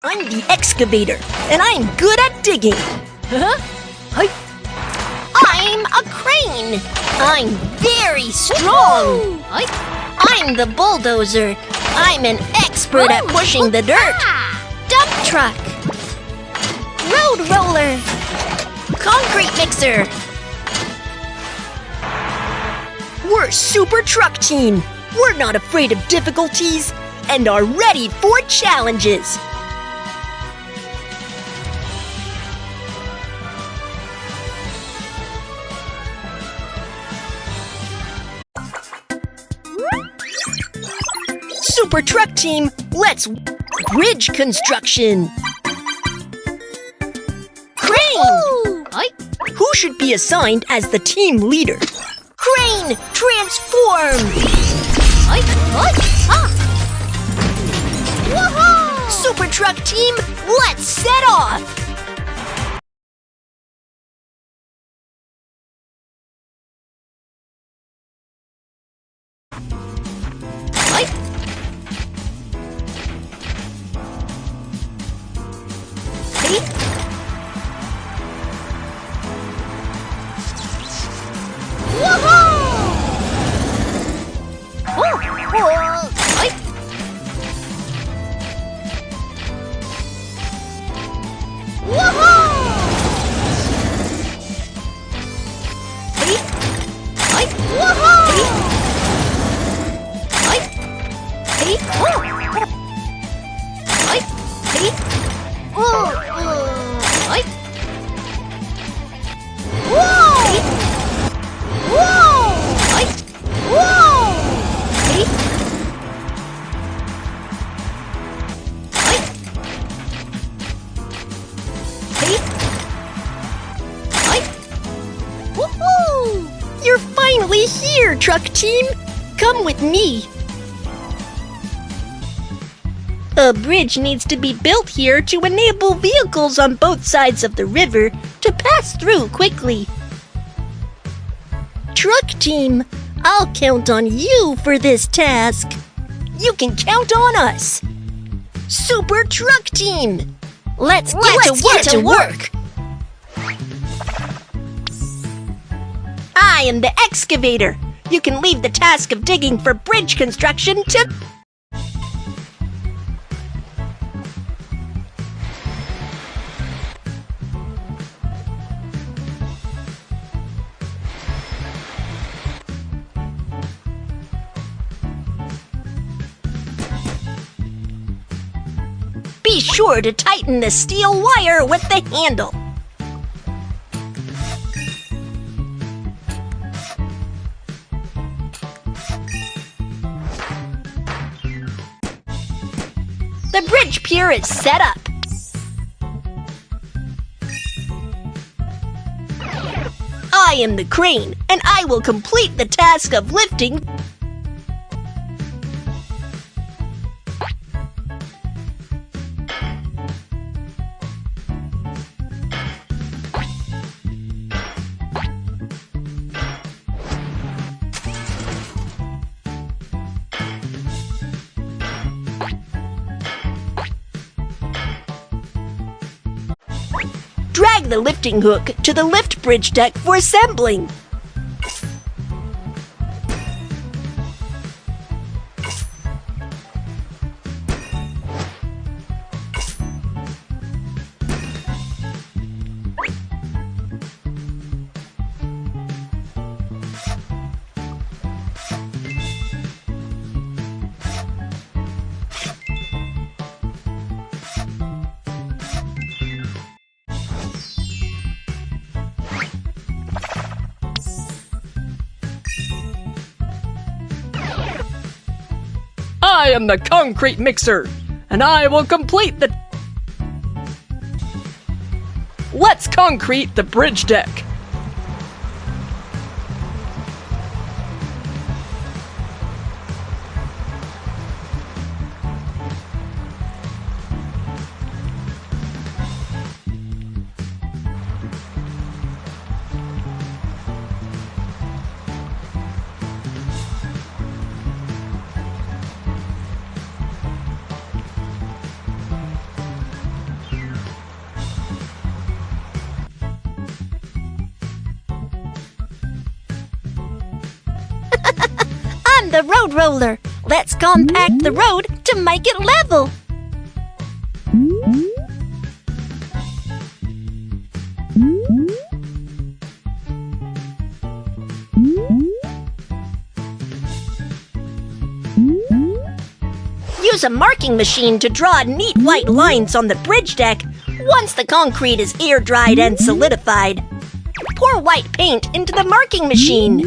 I'm the excavator, and I'm good at digging. Huh? Hi. I'm a crane. I'm very strong. I'm the bulldozer. I'm an expert at pushing the dirt. Dump truck. Road roller. Concrete mixer. We're Super Truck Team. We're not afraid of difficulties and are ready for challenges. Super Truck Team, let's bridge construction. Crane! Who should be assigned as the team leader? Crane, transform! Super Truck Team, let's set off! You're finally here, Truck Team! Come with me! A bridge needs to be built here to enable vehicles on both sides of the river to pass through quickly. Truck Team, I'll count on you for this task. You can count on us. Super Truck Team, let's get to work! I am the excavator. You can leave the task of digging for bridge construction to... Be sure to tighten the steel wire with the handle. The bridge pier is set up. I am the crane, and I will complete the task of lifting. Drag the lifting hook to the lift bridge deck for assembling. I am the concrete mixer, and I will complete the... Let's concrete the bridge deck. the road roller. Let's compact the road to make it level. Use a marking machine to draw neat white lines on the bridge deck. Once the concrete is air-dried and solidified, pour white paint into the marking machine.